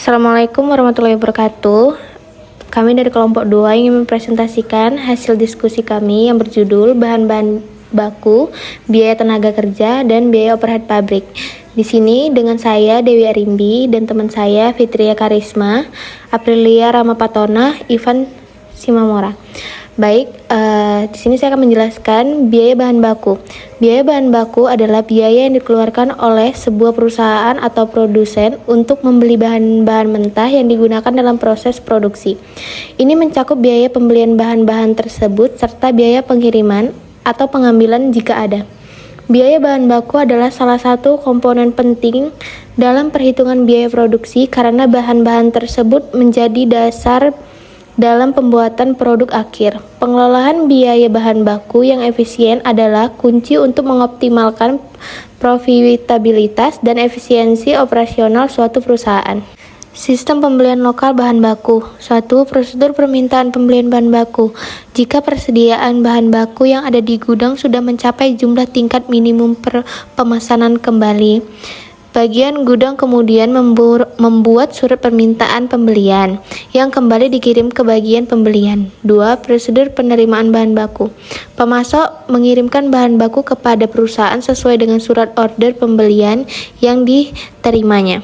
Assalamualaikum warahmatullahi wabarakatuh. Kami dari kelompok 2 ingin mempresentasikan hasil diskusi kami yang berjudul bahan-bahan baku, biaya tenaga kerja, dan biaya overhead pabrik. Di sini dengan saya Dewi Arimbi dan teman saya Fitria Karisma, Aprilia Ramapatona, Ivan Simamora. Baik, di sini saya akan menjelaskan biaya bahan baku. Biaya bahan baku adalah biaya yang dikeluarkan oleh sebuah perusahaan atau produsen untuk membeli bahan-bahan mentah yang digunakan dalam proses produksi. Ini mencakup biaya pembelian bahan-bahan tersebut serta biaya pengiriman atau pengambilan jika ada. Biaya bahan baku adalah salah satu komponen penting dalam perhitungan biaya produksi karena bahan-bahan tersebut menjadi dasar dalam pembuatan produk akhir. Pengelolaan biaya bahan baku yang efisien adalah kunci untuk mengoptimalkan profitabilitas dan efisiensi operasional suatu perusahaan. Sistem pembelian lokal bahan baku. Suatu prosedur permintaan pembelian bahan baku. Jika persediaan bahan baku yang ada di gudang sudah mencapai jumlah tingkat minimum pemesanan kembali, bagian gudang kemudian membuat surat permintaan pembelian yang kembali dikirim ke bagian pembelian. 2. Prosedur penerimaan bahan baku. Pemasok mengirimkan bahan baku kepada perusahaan sesuai dengan surat order pembelian yang diterimanya.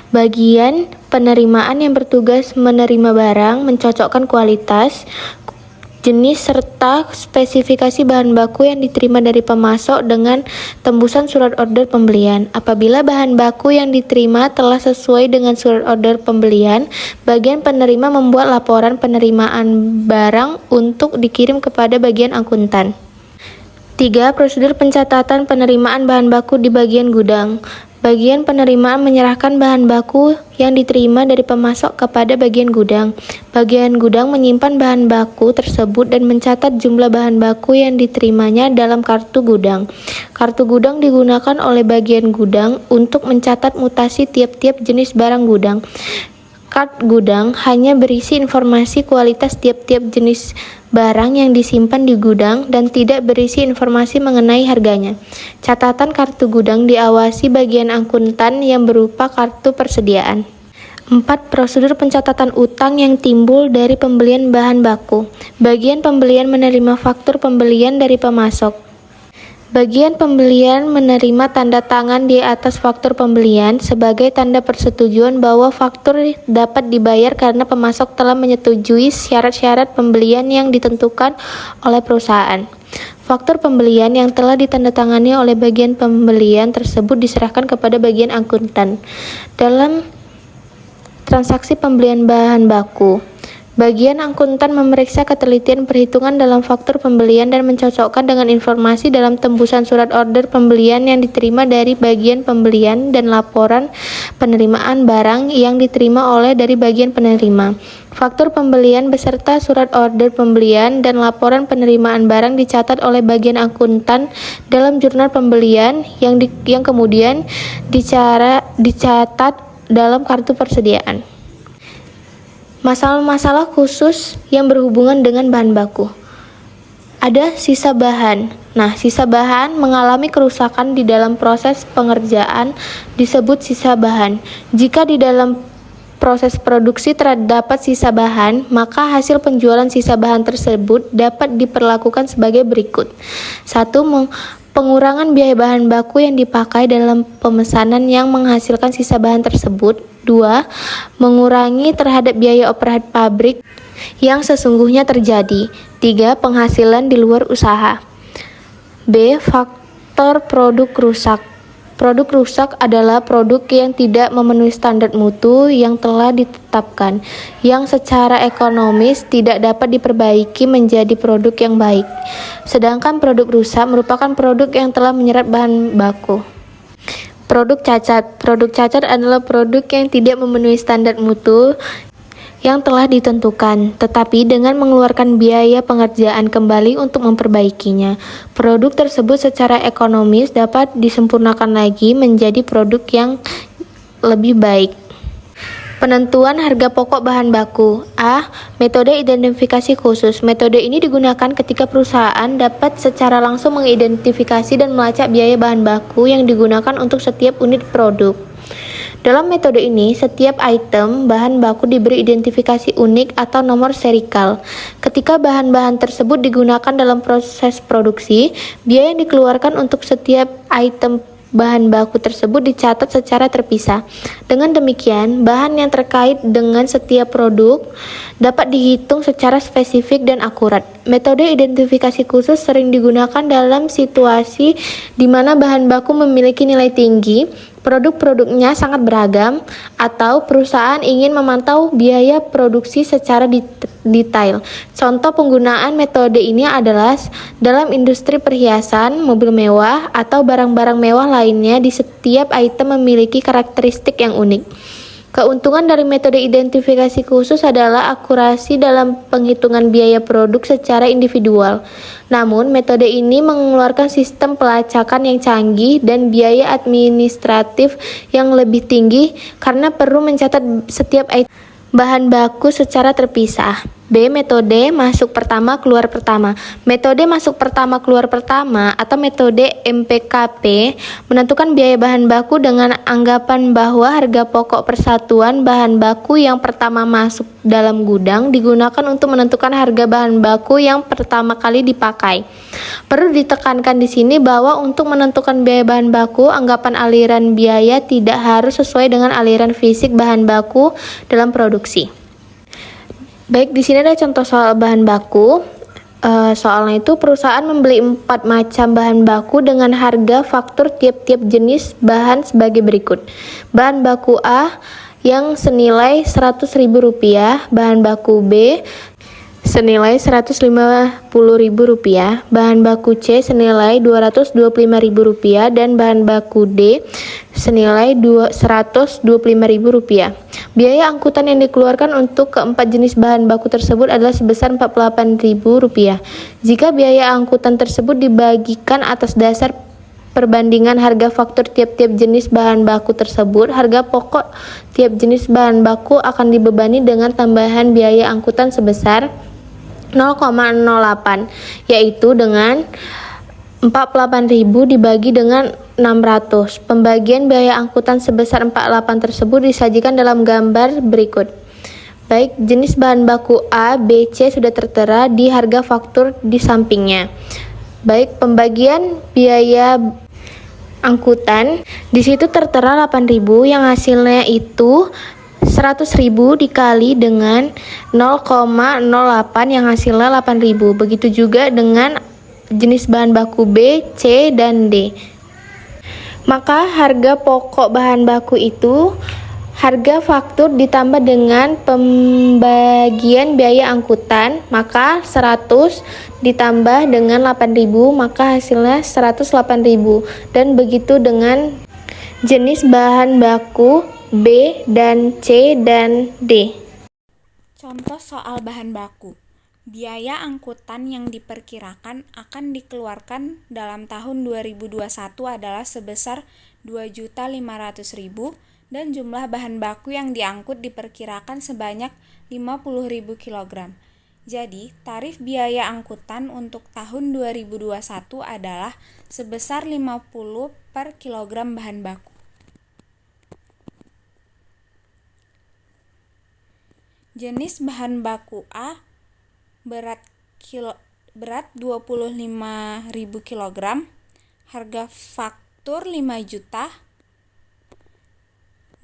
Bagian penerimaan yang bertugas menerima barang, mencocokkan kualitas, jenis serta spesifikasi bahan baku yang diterima dari pemasok dengan tembusan surat order pembelian. Apabila bahan baku yang diterima telah sesuai dengan surat order pembelian, bagian penerima membuat laporan penerimaan barang untuk dikirim kepada bagian akuntan. 3. Prosedur pencatatan penerimaan bahan baku di bagian gudang. Bagian penerimaan menyerahkan bahan baku yang diterima dari pemasok kepada bagian gudang. Bagian gudang menyimpan bahan baku tersebut dan mencatat jumlah bahan baku yang diterimanya dalam kartu gudang. Kartu gudang digunakan oleh bagian gudang untuk mencatat mutasi tiap-tiap jenis barang gudang. Kart gudang hanya berisi informasi kualitas tiap-tiap jenis barang yang disimpan di gudang dan tidak berisi informasi mengenai harganya. Catatan kartu gudang diawasi bagian akuntan yang berupa kartu persediaan. 4. Prosedur pencatatan utang yang timbul dari pembelian bahan baku. Bagian pembelian menerima faktur pembelian dari pemasok. Bagian pembelian menerima tanda tangan di atas faktur pembelian sebagai tanda persetujuan bahwa faktur dapat dibayar karena pemasok telah menyetujui syarat-syarat pembelian yang ditentukan oleh perusahaan. Faktur pembelian yang telah ditandatangani oleh bagian pembelian tersebut diserahkan kepada bagian akuntan. Dalam transaksi pembelian bahan baku, bagian akuntan memeriksa ketelitian perhitungan dalam faktur pembelian dan mencocokkan dengan informasi dalam tembusan surat order pembelian yang diterima dari bagian pembelian dan laporan penerimaan barang yang diterima oleh dari bagian penerima. Faktur pembelian beserta surat order pembelian dan laporan penerimaan barang dicatat oleh bagian akuntan dalam jurnal pembelian yang kemudian dicatat dalam kartu persediaan. Masalah-masalah khusus yang berhubungan dengan bahan baku. Ada sisa bahan. Sisa bahan mengalami kerusakan di dalam proses pengerjaan disebut sisa bahan. Jika di dalam proses produksi terdapat sisa bahan, maka hasil penjualan sisa bahan tersebut dapat diperlakukan sebagai berikut. 1. Pengurangan biaya bahan baku yang dipakai dalam pemesanan yang menghasilkan sisa bahan tersebut. 2. Mengurangi terhadap biaya overhead pabrik yang sesungguhnya terjadi. 3. Penghasilan di luar usaha. B. Faktor produk rusak. Produk rusak adalah produk yang tidak memenuhi standar mutu yang telah ditetapkan, yang secara ekonomis tidak dapat diperbaiki menjadi produk yang baik. Sedangkan produk rusak merupakan produk yang telah menyerap bahan baku. Produk cacat. Produk cacat adalah produk yang tidak memenuhi standar mutu yang telah ditentukan, tetapi dengan mengeluarkan biaya pengerjaan kembali untuk memperbaikinya. Produk tersebut secara ekonomis dapat disempurnakan lagi menjadi produk yang lebih baik. Penentuan harga pokok bahan baku. A. Metode identifikasi khusus. Metode ini digunakan ketika perusahaan dapat secara langsung mengidentifikasi dan melacak biaya bahan baku yang digunakan untuk setiap unit produk. Dalam metode ini, setiap item bahan baku diberi identifikasi unik atau nomor serikal. Ketika bahan-bahan tersebut digunakan dalam proses produksi, biaya yang dikeluarkan untuk setiap item bahan baku tersebut dicatat secara terpisah. Dengan demikian, bahan yang terkait dengan setiap produk dapat dihitung secara spesifik dan akurat. Metode identifikasi khusus sering digunakan dalam situasi di mana bahan baku memiliki nilai tinggi, produk-produknya sangat beragam, atau perusahaan ingin memantau biaya produksi secara detail. Contoh penggunaan metode ini adalah dalam industri perhiasan, mobil mewah, atau barang-barang mewah lainnya. Di setiap item memiliki karakteristik yang unik. Keuntungan dari metode identifikasi khusus adalah akurasi dalam penghitungan biaya produk secara individual. Namun, metode ini mengeluarkan sistem pelacakan yang canggih dan biaya administratif yang lebih tinggi karena perlu mencatat setiap item bahan baku secara terpisah. B. Metode masuk pertama keluar pertama. Metode masuk pertama keluar pertama atau metode MPKP menentukan biaya bahan baku dengan anggapan bahwa harga pokok persatuan bahan baku yang pertama masuk dalam gudang digunakan untuk menentukan harga bahan baku yang pertama kali dipakai. Perlu ditekankan di sini bahwa untuk menentukan biaya bahan baku, anggapan aliran biaya tidak harus sesuai dengan aliran fisik bahan baku dalam produksi. Baik, di sini ada contoh soal bahan baku. Soalnya itu perusahaan membeli 4 macam bahan baku dengan harga faktur tiap-tiap jenis bahan sebagai berikut. Bahan baku A yang senilai Rp100.000, bahan baku B senilai Rp150.000, bahan baku C senilai Rp225.000, dan bahan baku D senilai Rp125.000. Biaya angkutan yang dikeluarkan untuk keempat jenis bahan baku tersebut adalah sebesar Rp48.000. Jika biaya angkutan tersebut dibagikan atas dasar perbandingan harga faktur tiap-tiap jenis bahan baku tersebut, harga pokok tiap jenis bahan baku akan dibebani dengan tambahan biaya angkutan sebesar 0,08, yaitu dengan 48.000 dibagi dengan 600. Pembagian biaya angkutan sebesar 48 tersebut disajikan dalam gambar berikut. Baik, jenis bahan baku A, B, C sudah tertera di harga faktur di sampingnya. Baik, pembagian biaya angkutan di situ tertera 8.000 yang hasilnya itu 100.000 dikali dengan 0,08 yang hasilnya 8.000. Begitu juga dengan jenis bahan baku B, C, dan D. Maka harga pokok bahan baku itu harga faktur ditambah dengan pembagian biaya angkutan, maka 100 ditambah dengan 8.000, maka hasilnya 108.000. Dan begitu dengan jenis bahan baku B dan C dan D. Contoh soal bahan baku. Biaya angkutan yang diperkirakan akan dikeluarkan dalam tahun 2021 adalah sebesar Rp2.500.000 dan jumlah bahan baku yang diangkut diperkirakan sebanyak 50.000 kg. Jadi, tarif biaya angkutan untuk tahun 2021 adalah sebesar 50 per kilogram bahan baku. Jenis bahan baku A berat 25.000 kg, harga faktur 5 juta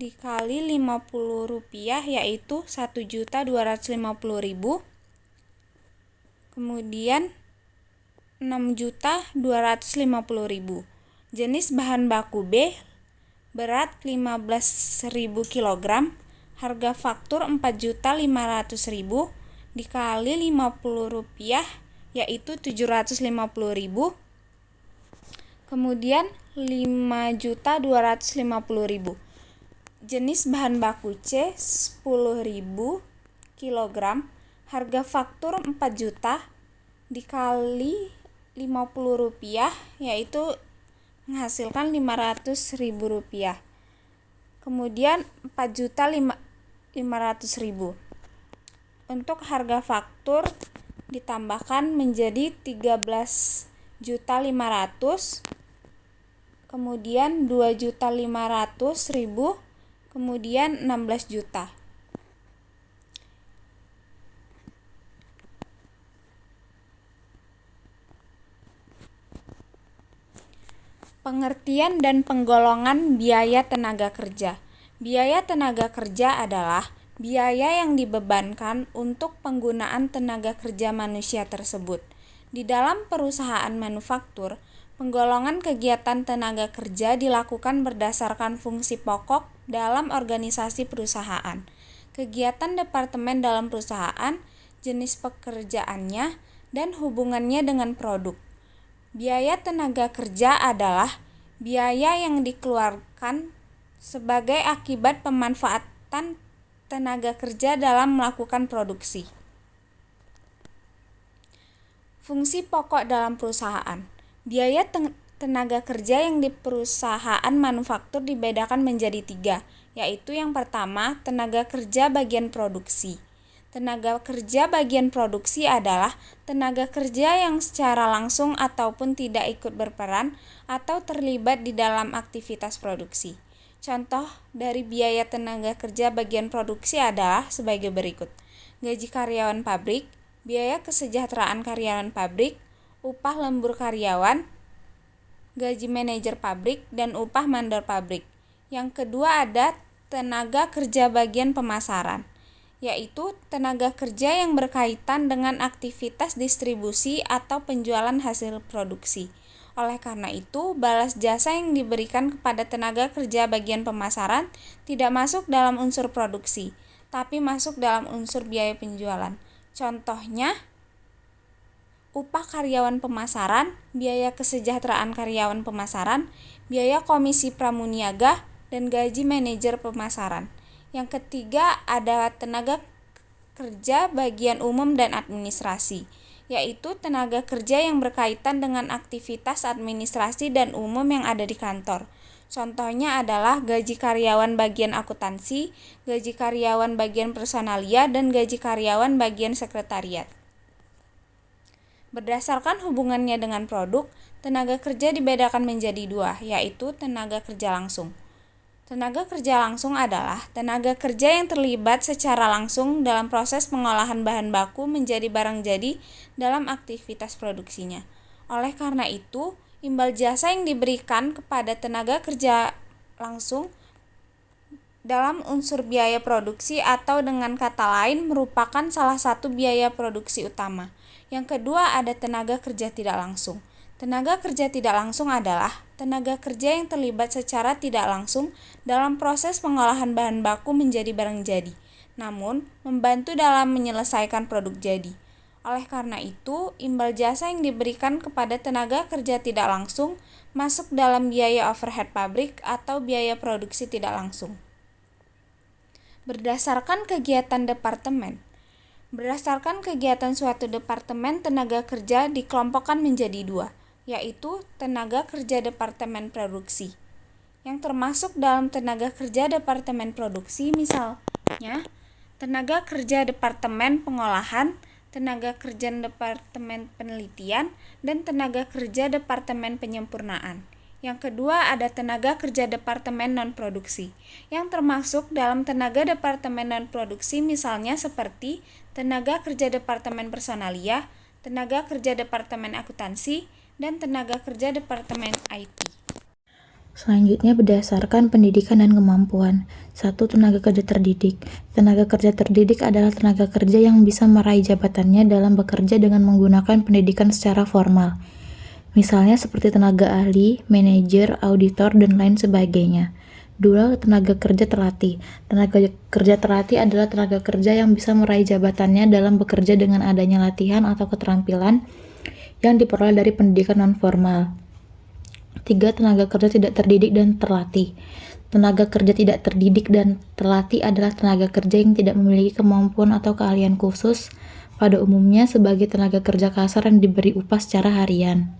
dikali Rp50 yaitu Rp1.250.000, kemudian Rp6.250.000. Jenis bahan baku B berat 15.000 kg, harga faktur Rp4.500.000 dikali Rp50 yaitu Rp750.000, kemudian Rp5.250.000. Jenis bahan baku C 10.000 kg, harga faktur Rp4 juta dikali Rp50 yaitu menghasilkan Rp500.000. Kemudian Rp4.500.000. Untuk harga faktur ditambahkan menjadi Rp13.500.000, kemudian Rp2.500.000, kemudian 16 juta. Pengertian dan penggolongan biaya tenaga kerja. Biaya tenaga kerja adalah biaya yang dibebankan untuk penggunaan tenaga kerja manusia tersebut. Di dalam perusahaan manufaktur, penggolongan kegiatan tenaga kerja dilakukan berdasarkan fungsi pokok dalam organisasi perusahaan, kegiatan departemen dalam perusahaan, jenis pekerjaannya, dan hubungannya dengan produk. Biaya tenaga kerja adalah biaya yang dikeluarkan sebagai akibat pemanfaatan tenaga kerja dalam melakukan produksi. Fungsi pokok dalam perusahaan. Biaya tenaga kerja yang di perusahaan manufaktur dibedakan menjadi 3, yaitu yang pertama, tenaga kerja bagian produksi. Tenaga kerja bagian produksi adalah tenaga kerja yang secara langsung ataupun tidak ikut berperan atau terlibat di dalam aktivitas produksi. Contoh dari biaya tenaga kerja bagian produksi adalah sebagai berikut: gaji karyawan pabrik, biaya kesejahteraan karyawan pabrik, upah lembur karyawan, gaji manajer pabrik, dan upah mandor pabrik. Yang kedua ada tenaga kerja bagian pemasaran, yaitu tenaga kerja yang berkaitan dengan aktivitas distribusi atau penjualan hasil produksi. Oleh karena itu, balas jasa yang diberikan kepada tenaga kerja bagian pemasaran tidak masuk dalam unsur produksi, tapi masuk dalam unsur biaya penjualan. Contohnya, upah karyawan pemasaran, biaya kesejahteraan karyawan pemasaran, biaya komisi pramuniaga, dan gaji manajer pemasaran. Yang ketiga ada tenaga kerja bagian umum dan administrasi, yaitu tenaga kerja yang berkaitan dengan aktivitas administrasi dan umum yang ada di kantor. Contohnya adalah gaji karyawan bagian akuntansi, gaji karyawan bagian personalia, dan gaji karyawan bagian sekretariat. Berdasarkan hubungannya dengan produk, tenaga kerja dibedakan menjadi 2, yaitu tenaga kerja langsung. Tenaga kerja langsung adalah tenaga kerja yang terlibat secara langsung dalam proses pengolahan bahan baku menjadi barang jadi dalam aktivitas produksinya. Oleh karena itu, imbal jasa yang diberikan kepada tenaga kerja langsung dalam unsur biaya produksi atau dengan kata lain merupakan salah satu biaya produksi utama. Yang kedua ada tenaga kerja tidak langsung. Tenaga kerja tidak langsung adalah tenaga kerja yang terlibat secara tidak langsung dalam proses pengolahan bahan baku menjadi barang jadi, namun membantu dalam menyelesaikan produk jadi. Oleh karena itu, imbal jasa yang diberikan kepada tenaga kerja tidak langsung masuk dalam biaya overhead pabrik atau biaya produksi tidak langsung. Berdasarkan kegiatan departemen. Berdasarkan kegiatan suatu departemen, tenaga kerja dikelompokkan menjadi 2, yaitu tenaga kerja departemen produksi. Yang termasuk dalam tenaga kerja departemen produksi misalnya tenaga kerja departemen pengolahan, tenaga kerja departemen penelitian, dan tenaga kerja departemen penyempurnaan. Yang kedua ada tenaga kerja departemen non-produksi, yang termasuk dalam tenaga departemen non-produksi misalnya seperti tenaga kerja departemen personalia, tenaga kerja departemen akuntansi, dan tenaga kerja departemen IT. Selanjutnya berdasarkan pendidikan dan kemampuan. 1. Tenaga kerja terdidik. Tenaga kerja terdidik adalah tenaga kerja yang bisa meraih jabatannya dalam bekerja dengan menggunakan pendidikan secara formal. Misalnya seperti tenaga ahli, manajer, auditor, dan lain sebagainya. 2. Tenaga kerja terlatih. Tenaga kerja terlatih adalah tenaga kerja yang bisa meraih jabatannya dalam bekerja dengan adanya latihan atau keterampilan yang diperoleh dari pendidikan non-formal. 3. Tenaga kerja tidak terdidik dan terlatih. Tenaga kerja tidak terdidik dan terlatih adalah tenaga kerja yang tidak memiliki kemampuan atau keahlian khusus, pada umumnya sebagai tenaga kerja kasar yang diberi upah secara harian.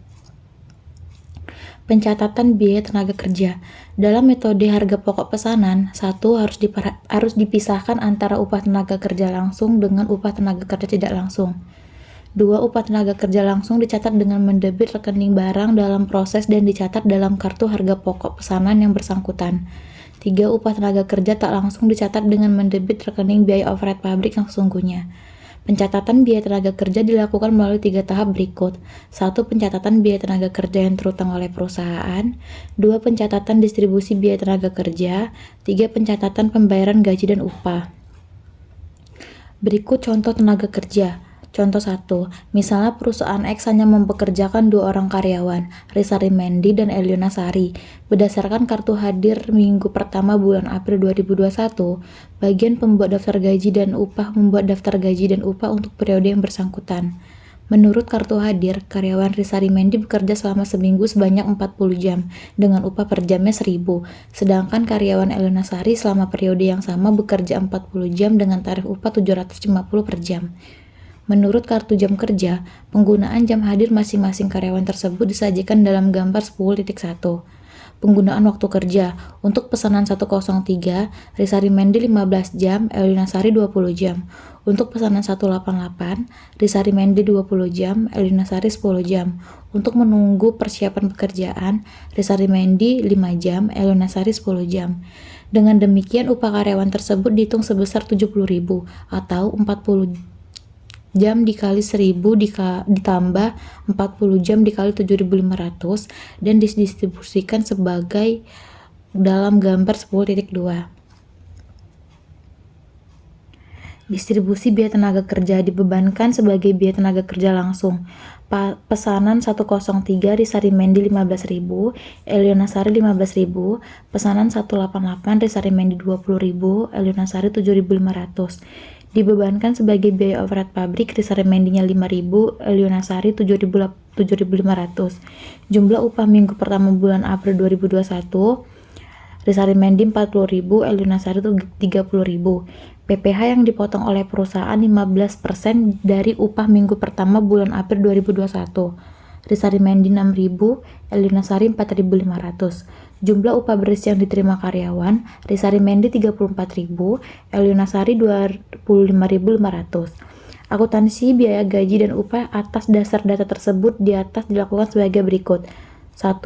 Pencatatan biaya tenaga kerja. Dalam metode harga pokok pesanan, 1. Harus dipisahkan antara upah tenaga kerja langsung dengan upah tenaga kerja tidak langsung. 2. Upah tenaga kerja langsung dicatat dengan mendebit rekening barang dalam proses dan dicatat dalam kartu harga pokok pesanan yang bersangkutan. 3. Upah tenaga kerja tak langsung dicatat dengan mendebit rekening biaya overhead pabrik yang sesungguhnya. Pencatatan biaya tenaga kerja dilakukan melalui 3 tahap berikut. 1. Pencatatan biaya tenaga kerja yang terutang oleh perusahaan. 2. Pencatatan distribusi biaya tenaga kerja. 3. Pencatatan pembayaran gaji dan upah. Berikut contoh tenaga kerja. Contoh 1. Misalnya perusahaan X hanya mempekerjakan 2 orang karyawan, Risari Mendi dan Eliona Sari. Berdasarkan kartu hadir minggu pertama bulan April 2021, bagian pembuat daftar gaji dan upah membuat daftar gaji dan upah untuk periode yang bersangkutan. Menurut kartu hadir, karyawan Risari Mendi bekerja selama seminggu sebanyak 40 jam, dengan upah per jamnya 1.000. Sedangkan karyawan Eliona Sari selama periode yang sama bekerja 40 jam dengan tarif upah 750 per jam. Menurut kartu jam kerja, penggunaan jam hadir masing-masing karyawan tersebut disajikan dalam gambar 10.1. Penggunaan waktu kerja. Untuk pesanan 103, Risari Mendi 15 jam, Eliona Sari 20 jam. Untuk pesanan 188, Risari Mendi 20 jam, Eliona Sari 10 jam. Untuk menunggu persiapan pekerjaan, Risari Mendi 5 jam, Eliona Sari 10 jam. Dengan demikian, upah karyawan tersebut dihitung sebesar 70.000 atau 40 jam dikali 1.000 ditambah 40 jam dikali 7.500 dan didistribusikan sebagai dalam gambar 10.2. Distribusi biaya tenaga kerja dibebankan sebagai biaya tenaga kerja langsung. Pesanan 103 Risari Mendi 15.000, Eliona Sari 15.000. Pesanan 188 Risari Mendi 20.000, Eliona Sari 7.500. Dibebankan sebagai biaya overhead pabrik, Risari Mendinya 5.000, Eliona Sari 7.500. Jumlah upah minggu pertama bulan April 2021, Risari Mendi 40.000, Eliona Sari 30.000. PPh yang dipotong oleh perusahaan 15% dari upah minggu pertama bulan April 2021. Risari Mendi 6.000, Eliona Sari 4.500. Jumlah upah bersih yang diterima karyawan, Risari Mendi 34.000, Eliona Sari 25.500. Akuntansi biaya gaji dan upah atas dasar data tersebut di atas dilakukan sebagai berikut. 1.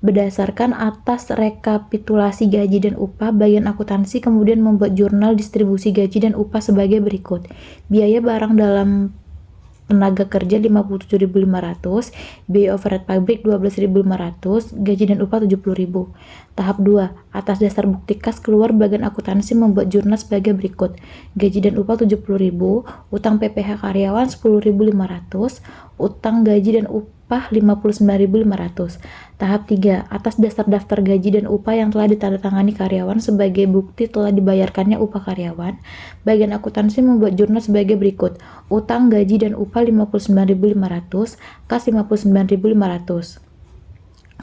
Berdasarkan atas rekapitulasi gaji dan upah, bagian akuntansi kemudian membuat jurnal distribusi gaji dan upah sebagai berikut. Biaya barang dalam tenaga kerja 57.500, biaya overhead pabrik 12.500, gaji dan upah 70.000. Tahap 2. Atas dasar bukti kas keluar, bagian akuntansi membuat jurnal sebagai berikut. Gaji dan upah 70.000, utang PPh karyawan 10.500, utang gaji dan upah 59.500. Tahap 3. Atas dasar daftar gaji dan upah yang telah ditandatangani karyawan sebagai bukti telah dibayarkannya upah karyawan, bagian akuntansi membuat jurnal sebagai berikut. Utang gaji dan upah 59.500, kas 59.500.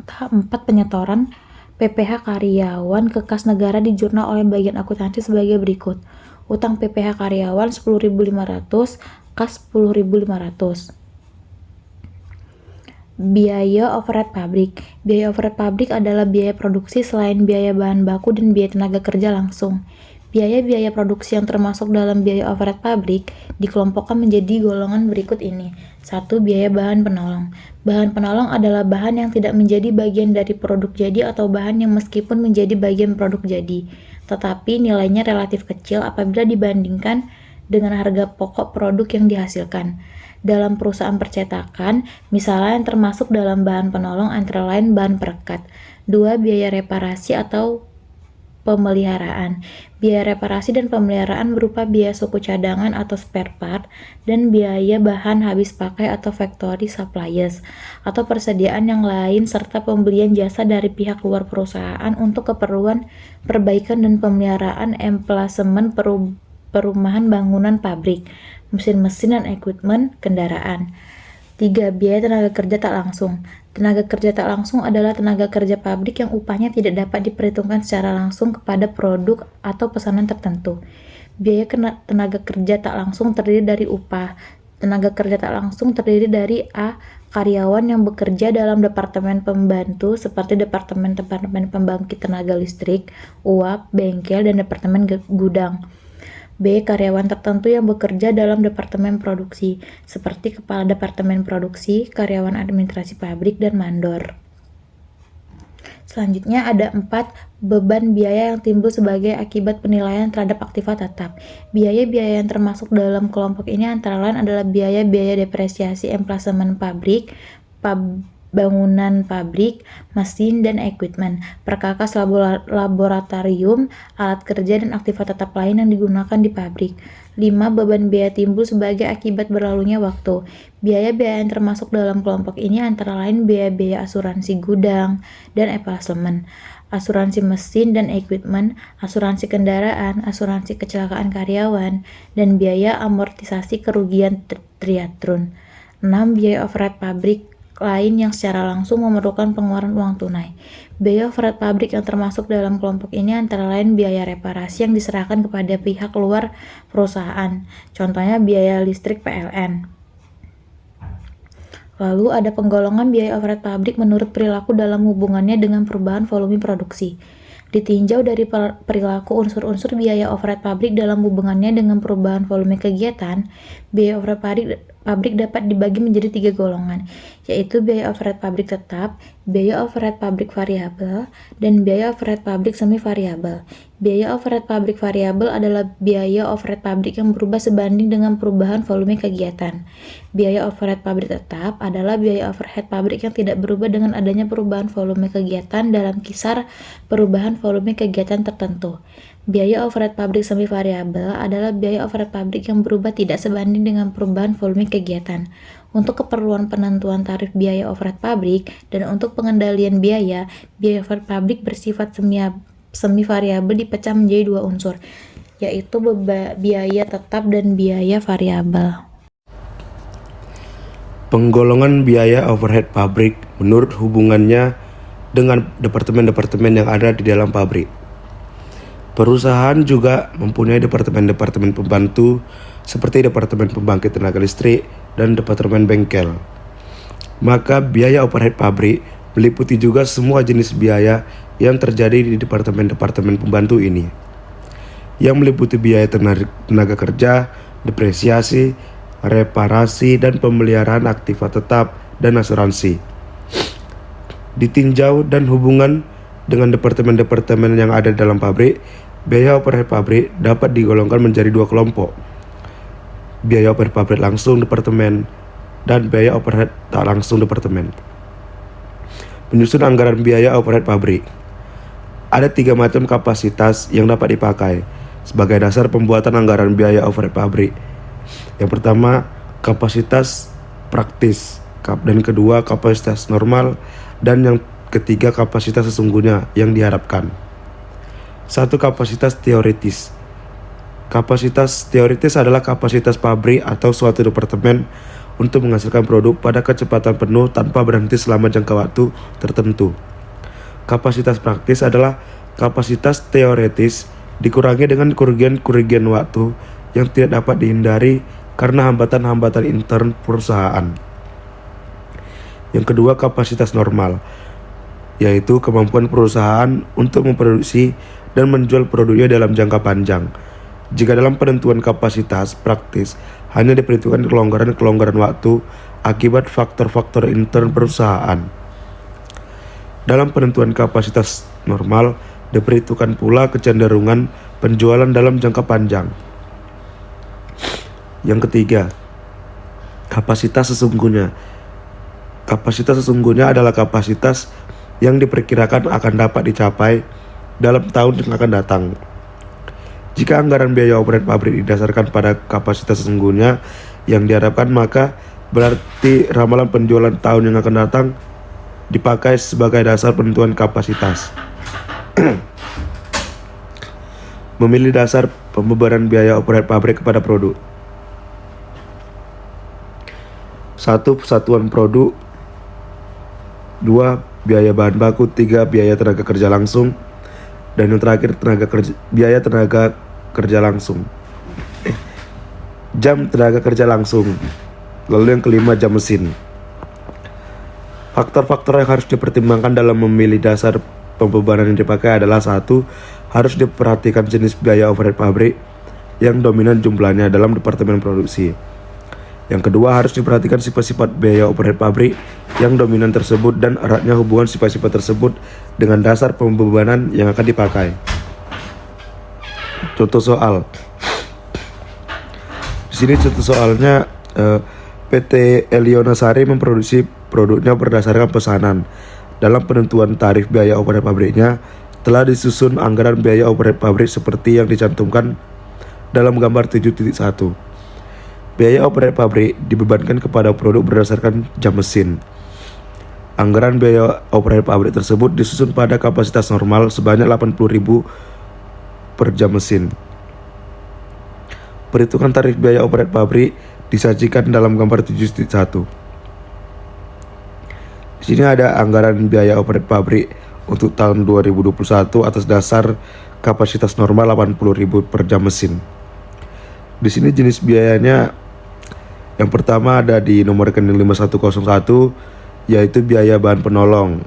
Tahap 4. Penyetoran PPh karyawan ke kas negara di jurnal oleh bagian akuntansi sebagai berikut. Utang PPh karyawan 10.500, kas 10.500. Biaya overhead pabrik. Biaya overhead pabrik adalah biaya produksi selain biaya bahan baku dan biaya tenaga kerja langsung. Biaya-biaya produksi yang termasuk dalam biaya overhead pabrik dikelompokkan menjadi golongan berikut ini. 1. Biaya bahan penolong. Bahan penolong adalah bahan yang tidak menjadi bagian dari produk jadi atau bahan yang meskipun menjadi bagian produk jadi, tetapi nilainya relatif kecil apabila dibandingkan dengan harga pokok produk yang dihasilkan. Dalam perusahaan percetakan, misalnya yang termasuk dalam bahan penolong antara lain bahan perekat. 2. Biaya reparasi atau pemeliharaan. Biaya reparasi dan pemeliharaan berupa biaya suku cadangan atau spare part dan biaya bahan habis pakai atau factory supplies atau persediaan yang lain serta pembelian jasa dari pihak luar perusahaan untuk keperluan perbaikan dan pemeliharaan emplasemen perumahan bangunan pabrik, mesin-mesin dan equipment kendaraan. 3. Biaya tenaga kerja tak langsung. Tenaga kerja tak langsung adalah tenaga kerja pabrik yang upahnya tidak dapat diperhitungkan secara langsung kepada produk atau pesanan tertentu. Biaya tenaga kerja tak langsung terdiri dari upah. Tenaga kerja tak langsung terdiri dari A. Karyawan yang bekerja dalam departemen pembantu seperti departemen pembangkit tenaga listrik, uap, bengkel, dan departemen gudang. B. Karyawan tertentu yang bekerja dalam departemen produksi, seperti kepala departemen produksi, karyawan administrasi pabrik, dan mandor. Selanjutnya ada 4 beban biaya yang timbul sebagai akibat penilaian terhadap aktiva tetap. Biaya-biaya yang termasuk dalam kelompok ini antara lain adalah biaya-biaya depresiasi emplasemen pabrik, bangunan pabrik, mesin dan equipment, perkakas laboratorium, alat kerja dan aktiva tetap lain yang digunakan di pabrik. 5. Beban biaya timbul sebagai akibat berlalunya waktu. Biaya-biaya yang termasuk dalam kelompok ini antara lain biaya-biaya asuransi gudang dan emplasemen, asuransi mesin dan equipment, asuransi kendaraan, asuransi kecelakaan karyawan, dan biaya amortisasi kerugian triathlon. 6. Biaya overhead pabrik lain yang secara langsung memerlukan pengeluaran uang tunai. Biaya overhead pabrik yang termasuk dalam kelompok ini antara lain biaya reparasi yang diserahkan kepada pihak luar perusahaan, contohnya biaya listrik PLN. Lalu ada penggolongan biaya overhead pabrik menurut perilaku dalam hubungannya dengan perubahan volume produksi. Ditinjau dari perilaku unsur-unsur biaya overhead pabrik dalam hubungannya dengan perubahan volume kegiatan, biaya overhead pabrik dapat dibagi menjadi 3 golongan, yaitu biaya overhead pabrik tetap, biaya overhead pabrik variabel, dan biaya overhead pabrik semi variabel. Biaya overhead pabrik variabel adalah biaya overhead pabrik yang berubah sebanding dengan perubahan volume kegiatan. Biaya overhead pabrik tetap adalah biaya overhead pabrik yang tidak berubah dengan adanya perubahan volume kegiatan dalam kisar perubahan volume kegiatan tertentu. Biaya overhead pabrik semi variabel adalah biaya overhead pabrik yang berubah tidak sebanding dengan perubahan volume kegiatan. Untuk keperluan penentuan tarif biaya overhead pabrik dan untuk pengendalian biaya overhead pabrik bersifat semi variabel dipecah menjadi 2 unsur, yaitu biaya tetap dan biaya variabel. Penggolongan biaya overhead pabrik menurut hubungannya dengan departemen-departemen yang ada di dalam pabrik. Perusahaan juga mempunyai departemen-departemen pembantu seperti departemen pembangkit tenaga listrik dan departemen bengkel. Maka biaya overhead pabrik meliputi juga semua jenis biaya yang terjadi di departemen-departemen pembantu ini, yang meliputi biaya tenaga kerja, depresiasi, reparasi, dan pemeliharaan aktiva tetap dan asuransi. Ditinjau dan hubungan dengan departemen-departemen yang ada dalam pabrik, biaya overhead pabrik dapat digolongkan menjadi 2 kelompok. Biaya overhead pabrik langsung departemen dan biaya overhead tak langsung departemen. Menyusun anggaran biaya overhead pabrik. Ada 3 macam kapasitas yang dapat dipakai sebagai dasar pembuatan anggaran biaya overhead pabrik. Yang pertama, kapasitas praktis, dan kedua, kapasitas normal, dan yang ketiga, kapasitas sesungguhnya yang diharapkan. 1. Kapasitas teoritis. Kapasitas teoritis adalah kapasitas pabrik atau suatu departemen untuk menghasilkan produk pada kecepatan penuh tanpa berhenti selama jangka waktu tertentu. Kapasitas praktis adalah kapasitas teoritis dikurangi dengan kerugian waktu yang tidak dapat dihindari karena hambatan-hambatan intern perusahaan. Yang kedua, kapasitas normal, yaitu kemampuan perusahaan untuk memproduksi dan menjual produknya dalam jangka panjang. Jika dalam penentuan kapasitas praktis hanya diperhitungkan kelonggaran waktu akibat faktor-faktor intern perusahaan. Dalam penentuan kapasitas normal diperhitungkan pula kecenderungan penjualan dalam jangka panjang. Yang ketiga, kapasitas sesungguhnya. Kapasitas sesungguhnya adalah kapasitas yang diperkirakan akan dapat dicapai dalam tahun yang akan datang. Jika anggaran biaya overhead pabrik didasarkan pada kapasitas sesungguhnya yang diharapkan, maka berarti ramalan penjualan tahun yang akan datang dipakai sebagai dasar penentuan kapasitas. Memilih dasar pembebanan biaya overhead pabrik kepada produk. 1. Satuan produk. 2. Biaya bahan baku. 3. Biaya tenaga kerja langsung. Dan yang terakhir, biaya tenaga kerja langsung. Jam tenaga kerja langsung. Lalu yang kelima, jam mesin. Faktor-faktor yang harus dipertimbangkan dalam memilih dasar pembebanan yang dipakai adalah 1. Harus diperhatikan jenis biaya overhead pabrik yang dominan jumlahnya dalam departemen produksi. Yang kedua, harus diperhatikan sifat-sifat biaya overhead pabrik yang dominan tersebut dan eratnya hubungan sifat-sifat tersebut dengan dasar pembebanan yang akan dipakai. Contoh soal. Di sini contoh soalnya, PT Elionasari memproduksi produknya berdasarkan pesanan. Dalam penentuan tarif biaya overhead pabriknya, telah disusun anggaran biaya overhead pabrik seperti yang dicantumkan dalam gambar 7.1. Biaya overhead pabrik dibebankan kepada produk berdasarkan jam mesin. Anggaran biaya overhead pabrik tersebut disusun pada kapasitas normal sebanyak 80.000 per jam mesin. Perhitungan tarif biaya overhead pabrik disajikan dalam gambar 7.1. Di sini ada anggaran biaya overhead pabrik untuk tahun 2021 atas dasar kapasitas normal 80.000 per jam mesin. Di sini jenis biayanya yang pertama ada di nomor rekening 5101, yaitu biaya bahan penolong.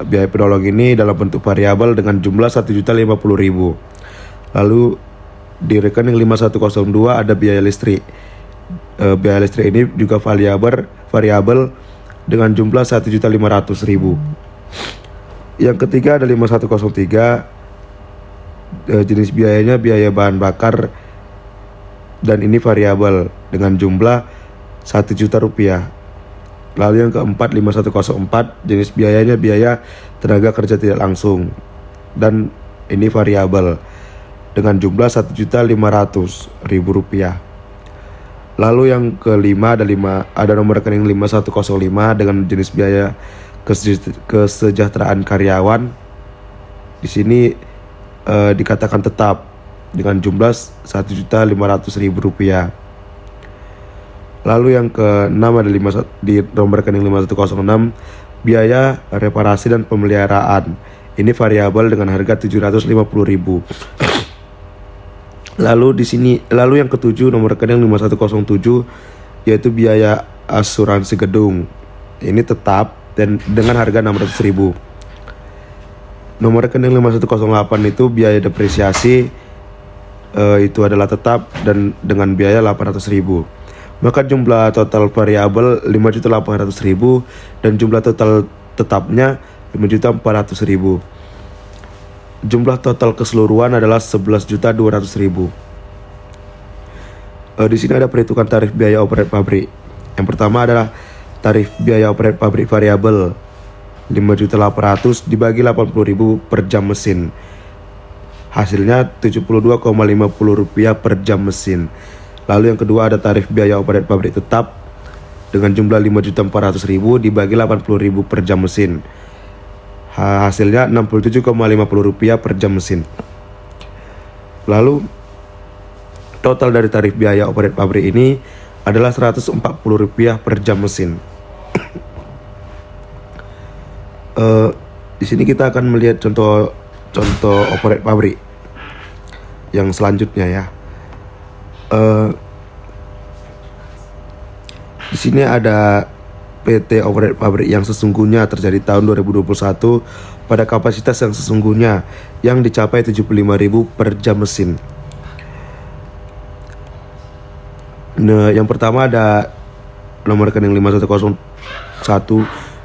Biaya penolong ini dalam bentuk variabel dengan jumlah 1.050.000. Lalu di rekening 5102 ada biaya listrik. Biaya listrik ini juga variabel dengan jumlah 1.500.000. Yang ketiga ada 5103, jenis biayanya biaya bahan bakar dan ini variabel dengan jumlah 1 juta rupiah. Lalu yang keempat 5104, jenis biayanya biaya tenaga kerja tidak langsung dan ini variabel dengan jumlah 1.500.000 rupiah. Lalu yang kelima ada nomor rekening 5105 dengan jenis biaya kesejahteraan karyawan. Di sini dikatakan tetap dengan jumlah 1.500.000 rupiah. Lalu yang ke-6 ada di nomor rekening 5106, biaya reparasi dan pemeliharaan. Ini variabel dengan harga 750.000. Lalu yang ke-7 nomor rekening 5107 yaitu biaya asuransi gedung. Ini tetap dan dengan harga 600.000. Nomor rekening 5108 itu biaya depresiasi, itu adalah tetap dan dengan biaya 800.000. Maka jumlah total variabel 5.800.000 dan jumlah total tetapnya 5.400.000. Jumlah total keseluruhan adalah 11.200.000. Di sini ada perhitungan tarif biaya overhead pabrik. Yang pertama adalah tarif biaya overhead pabrik variabel 5.800.000 dibagi 80.000 per jam mesin. Hasilnya Rp72,50 per jam mesin. Lalu yang kedua ada tarif biaya overhead pabrik tetap dengan jumlah 5.400.000 dibagi 80.000 per jam mesin. Hasilnya Rp67,50 per jam mesin. Lalu total dari tarif biaya overhead pabrik ini adalah Rp140 per jam mesin. Di sini kita akan melihat contoh overhead pabrik yang selanjutnya ya. Di sini ada PT overhead pabrik yang sesungguhnya terjadi tahun 2021 pada kapasitas yang sesungguhnya yang dicapai 75.000 per jam mesin. Nah, yang pertama ada nomor rekening 5101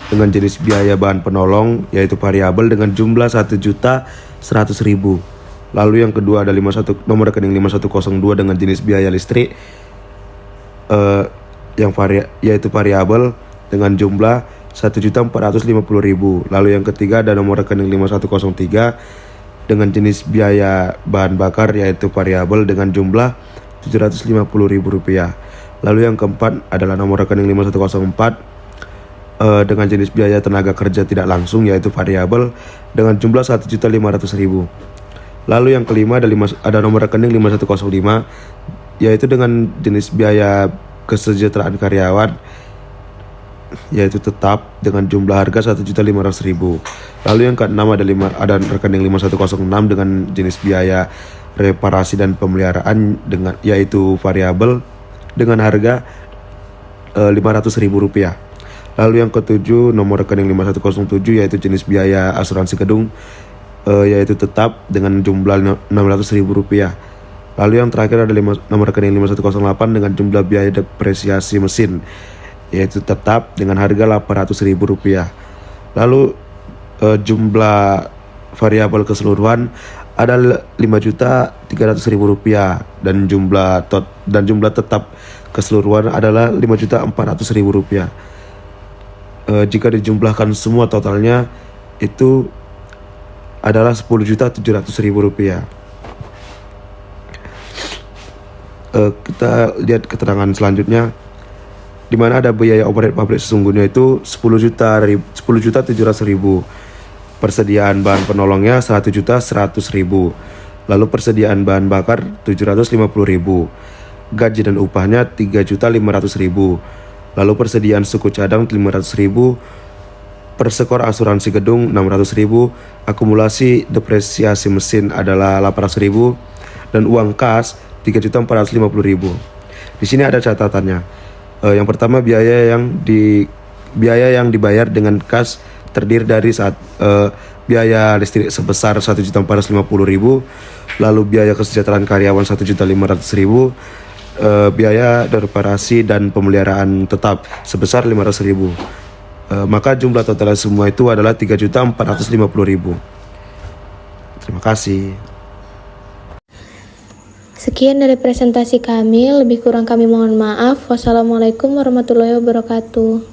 dengan jenis biaya bahan penolong yaitu variabel dengan jumlah 1.100.000. Lalu yang kedua ada nomor rekening 5102 dengan jenis biaya listrik yaitu variabel dengan jumlah 1.450.000. Lalu yang ketiga ada nomor rekening 5103 dengan jenis biaya bahan bakar yaitu variabel dengan jumlah Rp750.000. Lalu yang keempat adalah nomor rekening 5104 dengan jenis biaya tenaga kerja tidak langsung yaitu variabel dengan jumlah 1.500.000. Lalu yang kelima ada nomor rekening 5105 yaitu dengan jenis biaya kesejahteraan karyawan yaitu tetap dengan jumlah harga 1.500.000. Lalu yang keenam ada rekening 5106 dengan jenis biaya reparasi dan pemeliharaan yaitu variabel dengan harga Rp500.000. Lalu yang ketujuh nomor rekening 5107 yaitu jenis biaya asuransi gedung yaitu tetap dengan jumlah Rp600.000. Lalu yang terakhir ada nomor rekening 5108 dengan jumlah biaya depresiasi mesin, yaitu tetap dengan harga Rp800.000. Lalu jumlah variabel keseluruhan ada Rp5.300.000 dan jumlah tetap keseluruhan adalah Rp5.400.000. Jika dijumlahkan semua totalnya itu adalah Rp10.700.000. Kita lihat keterangan selanjutnya, di mana ada biaya overhead pabrik sesungguhnya itu Rp10.700.000. Persediaan bahan penolongnya Rp100.100.000. Lalu persediaan bahan bakar Rp750.000. Gaji dan upahnya Rp3.500.000. Lalu persediaan suku cadang Rp500.000. Persekor asuransi gedung Rp600.000. Akumulasi depresiasi mesin adalah Rp800.000 dan uang kas Rp3.450.000. Di sini ada catatannya. Yang pertama, biaya yang dibayar dengan kas terdiri dari biaya listrik sebesar Rp1.450.000, lalu biaya kesejahteraan karyawan Rp1.500.000, biaya reparasi dan pemeliharaan tetap sebesar Rp500.000. Maka jumlah total semua itu adalah Rp3.450.000. Terima kasih. Sekian dari presentasi kami, lebih kurang kami mohon maaf. Wassalamualaikum warahmatullahi wabarakatuh.